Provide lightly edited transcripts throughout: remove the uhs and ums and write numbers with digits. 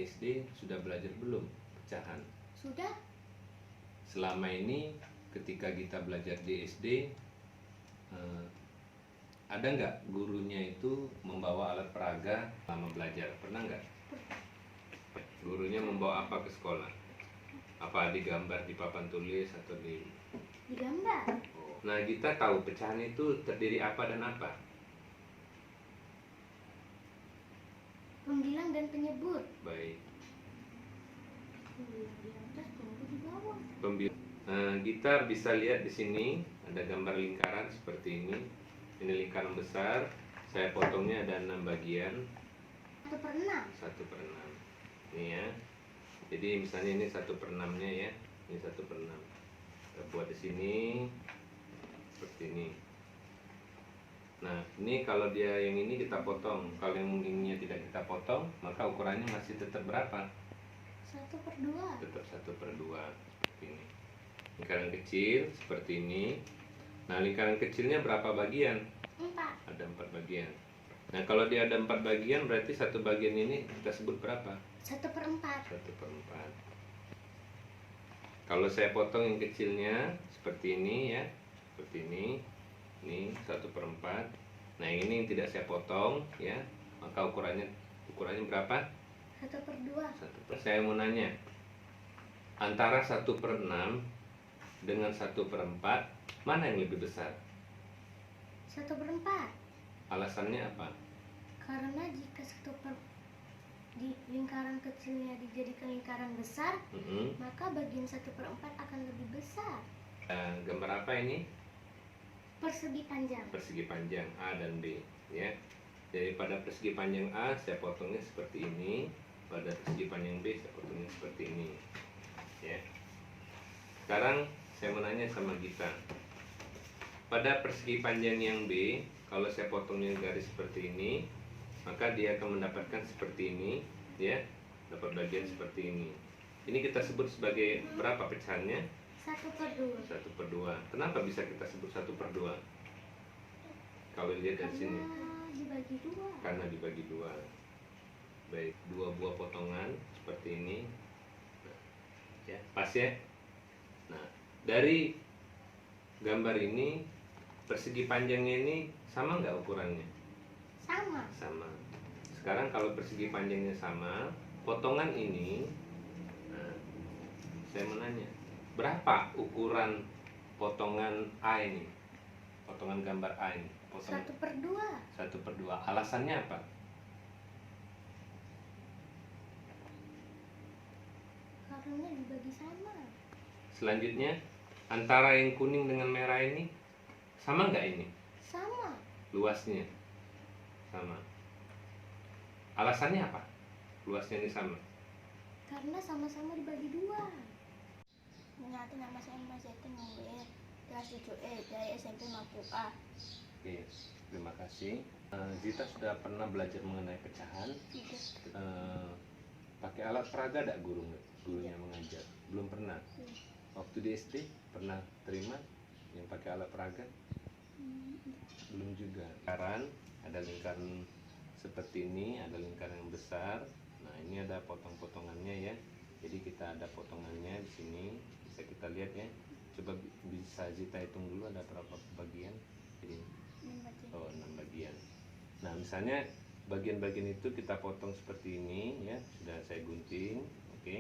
SD sudah belajar belum pecahan? Sudah. Selama ini ketika kita belajar di SD, ada nggak gurunya itu membawa alat peraga selama belajar? Pernah nggak? Gurunya membawa apa ke sekolah? Apa digambar di papan tulis atau di? Digambar. Nah, kita tahu pecahan itu terdiri apa dan apa? Pembilang dan penyebut. Baik. Pembilang di atas, penyebut di bawah. Kita bisa lihat di sini ada gambar lingkaran seperti ini. Ini lingkaran besar. Saya potongnya ada 6 bagian. 1/6. 1/6. Ini ya. Jadi misalnya ini 1/6-nya ya. Ini 1/6. Kita buat di sini seperti ini. Nah, ini kalau dia yang ini kita potong. Kalau yang ininya tidak kita potong, maka ukurannya masih tetap berapa? 1/2. Tetap 1/2 seperti ini. Lingkaran kecil seperti ini. Nah, lingkaran kecilnya berapa bagian? 4. Ada 4 bagian. Nah, kalau dia ada 4 bagian, berarti satu bagian ini kita sebut berapa? 1/4. 1/4. Kalau saya potong yang kecilnya seperti ini ya, seperti ini 1/4. Nah, ini yang tidak saya potong ya, maka ukurannya berapa? 1/2. 1/4. Saya mau nanya, antara 1/6 dengan 1/4 mana yang lebih besar? 1/4. Alasannya apa? Karena jika di lingkaran kecilnya dijadikan lingkaran besar, maka bagian 1/4 akan lebih besar. Gambar apa ini? Persegi panjang. Persegi panjang A dan B ya. Jadi pada persegi panjang A saya potongnya seperti ini, pada persegi panjang B saya potongnya seperti ini ya. Sekarang saya mau nanya sama Gita, pada persegi panjang yang B, kalau saya potongnya garis seperti ini, maka dia akan mendapatkan seperti ini ya, dapat bagian seperti ini. Ini kita sebut sebagai berapa pecahannya? 1/2. 1/2. Kenapa bisa kita sebut 1/2? Kalau lihat dari sini. Dibagi 2. Karena dibagi 2. Baik, 2 buah potongan seperti ini. Ya, pas ya. Nah, dari gambar ini persegi panjangnya ini sama nggak ukurannya? Sama. Sama. Sekarang kalau persegi panjangnya sama, potongan ini, nah, saya mau nanya, berapa ukuran potongan A ini? Potongan gambar A ini? 1/2. 1/2. Alasannya apa? Karena dibagi sama. Selanjutnya, antara yang kuning dengan merah ini sama nggak ini? Sama. Luasnya sama. Alasannya apa? Luasnya ini sama. Karena sama-sama dibagi 2. Mengenalkan, nama saya Mas Zaitun Muwir, kelas 7E dari SMP Mampu A. Oke, terima kasih. Zita sudah pernah belajar mengenai pecahan. Pakai alat peraga ada gurunya mengajar? Belum pernah. Waktu di SD pernah terima yang pakai alat peraga? Belum juga. Lingkaran, ada lingkaran seperti ini, ada lingkaran yang besar. Nah, ini ada potong-potongannya ya. Jadi kita ada potongannya di sini, bisa kita lihat ya. Coba bisa Zita hitung dulu ada berapa bagian? Jadi 6 bagian. Nah, misalnya bagian-bagian itu kita potong seperti ini ya, sudah saya gunting, oke.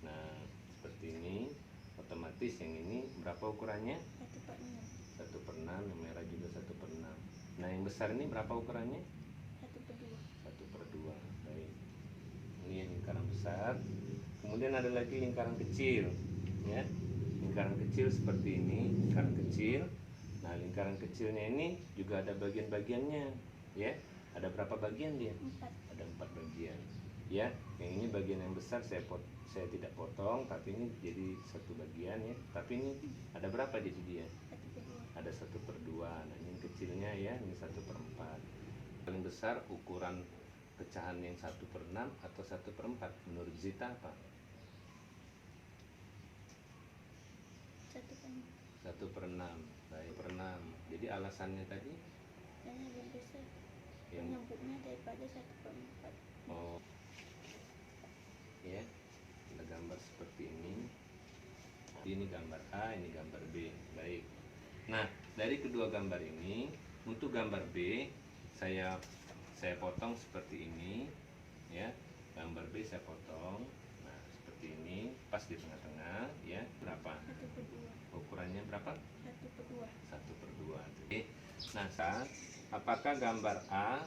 Nah, seperti ini, otomatis yang ini berapa ukurannya? 1/6, yang merah juga 1/6. Nah, yang besar ini berapa ukurannya? 1/2. Baik. Ini yang lingkaran besar. Kemudian ada lagi lingkaran kecil, ya. Lingkaran kecil seperti ini, lingkaran kecil. Nah, lingkaran kecilnya ini juga ada bagian-bagiannya, ya. Ada berapa bagian dia? 4. Ada 4 bagian, ya. Yang ini bagian yang besar saya tidak potong, tapi ini jadi satu bagian ya. Tapi ini ada berapa jadi dia? Ada 1/2. Nah, ini kecilnya ya, ini 1/4. Paling besar ukuran pecahan yang 1/6 atau 1/4 menurut Zita apa? 1/6. Baik, 1/6. Jadi alasannya tadi? Karena lebih besar Yang penyebutnya daripada 1/4. oh. ya. Ada gambar seperti ini. Ini gambar A, ini gambar B. Baik. Nah, dari kedua gambar ini, untuk gambar B saya potong seperti ini, ya. Gambar B saya potong. Nah, seperti ini, pas di tengah-tengah, ya. Berapa? 1/2. Ukurannya berapa? 1/2. 1/2. Oke. Nah, apakah gambar A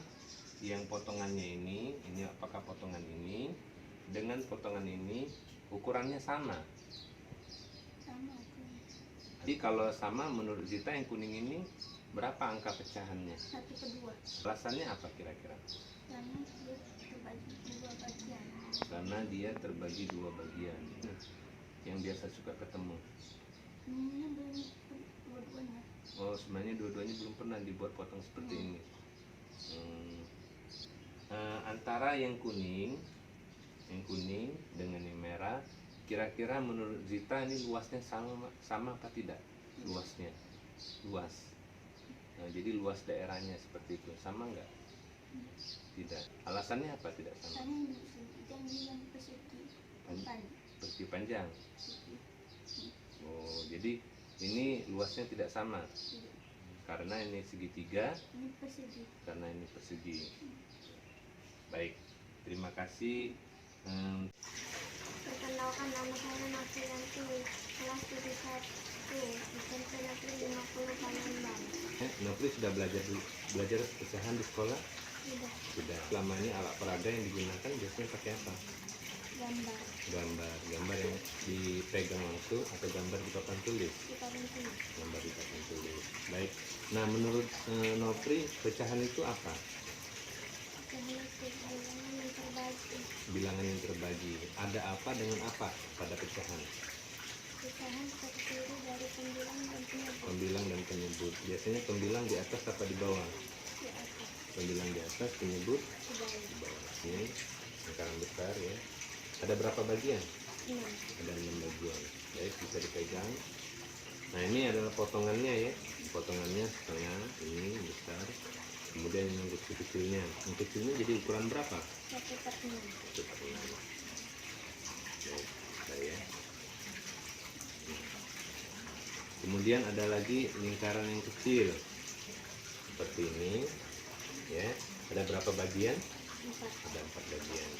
yang potongannya ini apakah potongan ini dengan potongan ini ukurannya sama? Sama. Jadi kalau sama, menurut Zita yang kuning ini berapa angka pecahannya? 1/2. Alasannya apa kira-kira? Karena dia terbagi 2 bagian. Karena dia terbagi 2 bagian. Yang biasa suka ketemu. Ini belum dua-duanya. Oh, sebenarnya dua-duanya belum pernah dibuat potong seperti ini. Antara yang kuning dengan yang merah, kira-kira menurut Zita ini luasnya sama apa tidak? Luasnya luas. Nah, jadi luas daerahnya seperti itu sama nggak? Tidak. Alasannya apa tidak sama? Karena yang bilang Persegi panjang. Oh, jadi ini luasnya tidak sama. Karena ini segitiga, ini persegi. karena ini persegi. Baik, terima kasih. Perkenalkan, nama saya Noprianti, kelas 71, SMP Negeri 50 Palembang. Nopri sudah belajar pecahan di sekolah? Sudah. Selama ini alat peraga yang digunakan biasanya pakai apa? Gambar Gambar yang dipegang langsung atau gambar di papan tulis? di papan tulis. Gambar di papan tulis. Baik. Nah, menurut Nopri, pecahan itu apa? Bilangan yang terbagi. Bilangan yang terbagi. Ada apa dengan apa pada pecahan? Pecahan terdiri dari pembilang dan penyebut. Pembilang dan penyebut. Biasanya pembilang di atas apa di bawah? Di atas, Pembilang di atas, penyebut di bawah. di bawah. Ini lingkaran besar ya. Ada berapa bagian? 6. Ada 6 bagian. Baik, bisa dipegang. Nah, ini adalah potongannya ya. Potongannya setengah, ini besar. Kemudian yang kecil-kecilnya. Yang kecilnya jadi ukuran berapa? 1/6. 1/6. Baik, saya. Kemudian ada lagi lingkaran yang kecil seperti ini ya. Ada berapa bagian? 4. Ada 4 bagian.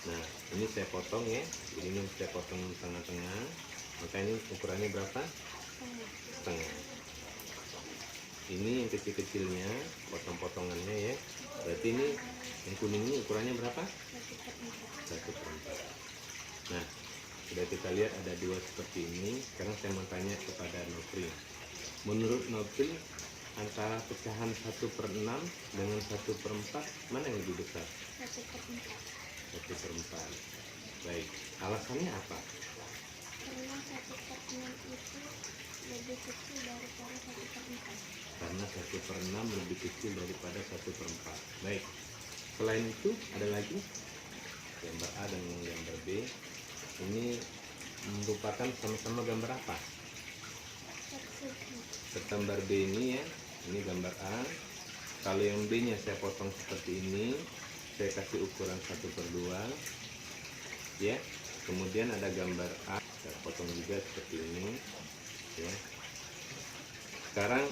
Nah, ini saya potong ya. Ini saya potong tengah-tengah. Maka ini ukurannya berapa? Setengah. Ini yang kecil-kecilnya, potong-potongannya ya. Berarti ini yang kuning ini ukurannya berapa? 1/4. Nah, sudah kita lihat ada 2 seperti ini. Sekarang saya mau tanya kepada Nopri. Menurut Nopri, antara pecahan 1/6 dengan 1/4 mana yang lebih besar? 1/4. 1/4. Baik, alasannya apa? Karena 1/6 itu lebih kecil daripada 1/4. Karena 1/6 lebih kecil daripada 1/4. Baik, selain itu ada lagi gambar A dan gambar B. Ini merupakan sama-sama gambar apa? Persegi. Gambar B ini ya, ini gambar A. Kalau yang B nya saya potong seperti ini, saya kasih ukuran 1/2 ya. Kemudian ada gambar A, saya potong juga seperti ini ya. Sekarang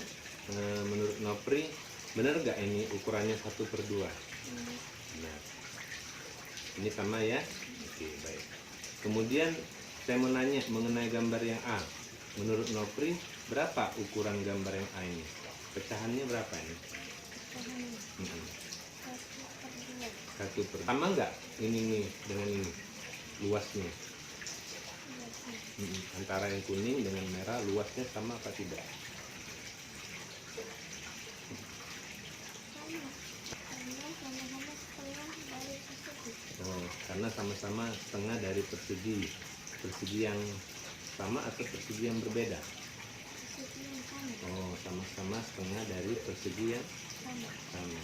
menurut Nopri, benar nggak ini ukurannya 1/2? Benar. Ini sama ya. Oke, baik. Kemudian saya mau nanya mengenai gambar yang A. Menurut Nopri, berapa ukuran gambar yang A ini? Pecahannya berapa ini? Pecahannya 1/2. 1/2. Sama nggak ini nih dengan ini luasnya? Antara yang kuning dengan merah luasnya sama apa tidak? Oh, karena sama-sama setengah dari persegi. Persegi yang sama atau persegi yang berbeda? Persegi yang sama. Oh, sama-sama setengah dari persegi yang Sama. sama.